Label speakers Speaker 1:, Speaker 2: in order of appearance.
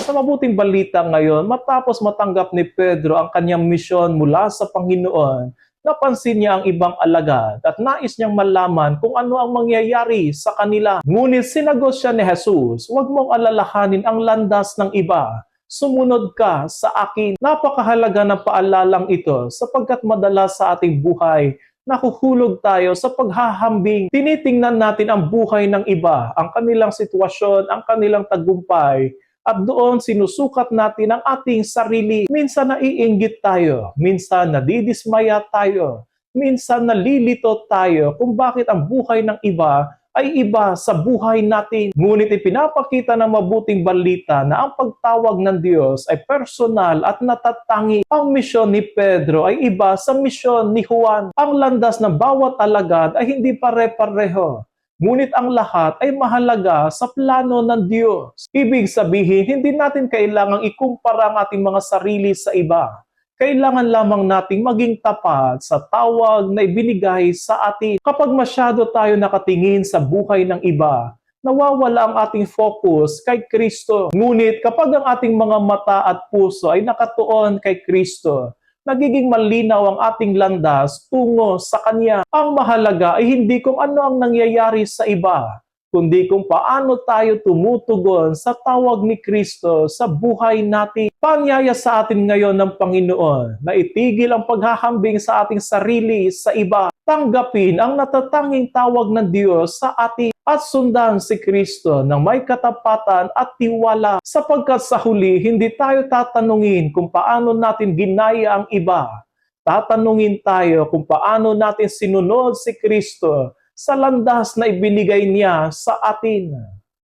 Speaker 1: Sa mabuting balita ngayon, matapos matanggap ni Pedro ang kanyang misyon mula sa Panginoon, napansin niya ang ibang alagad at nais niyang malaman kung ano ang mangyayari sa kanila. Ngunit sinagot siya ni Jesus, "Huwag mong alalahanin ang landas ng iba. Sumunod ka sa akin." Napakahalaga ng paalalang ito sapagkat madalas sa ating buhay, nahuhulog tayo sa paghahambing. Tinitingnan natin ang buhay ng iba, ang kanilang sitwasyon, ang kanilang tagumpay, at doon sinusukat natin ang ating sarili. Minsan naiinggit tayo, minsan nadidismaya tayo, minsan nalilito tayo kung bakit ang buhay ng iba ay iba sa buhay natin. Ngunit ipinapakita ng mabuting balita na ang pagtawag ng Diyos ay personal at natatangi. Ang misyon ni Pedro ay iba sa misyon ni Juan. Ang landas ng bawat alagad ay hindi pare-pareho. Ngunit ang lahat ay mahalaga sa plano ng Diyos. Ibig sabihin, hindi natin kailangang ikumpara ang ating mga sarili sa iba. Kailangan lamang nating maging tapat sa tawag na ibinigay sa atin. Kapag masyado tayo nakatingin sa buhay ng iba, nawawala ang ating focus kay Kristo. Ngunit kapag ang ating mga mata at puso ay nakatuon kay Kristo, nagiging malinaw ang ating landas tungo sa Kanya. Ang mahalaga ay hindi kung ano ang nangyayari sa iba, kundi kung paano tayo tumutugon sa tawag ni Kristo sa buhay natin. Paanyaya sa atin ngayon ng Panginoon na itigil ang paghahambing sa ating sarili sa iba. Tanggapin ang natatanging tawag ng Diyos sa atin at sundan si Kristo ng may katapatan at tiwala, sapagkat sa huli hindi tayo tatanungin kung paano natin ginaya ang iba. Tatanungin tayo kung paano natin sinunod si Kristo sa landas na ibinigay niya sa atin.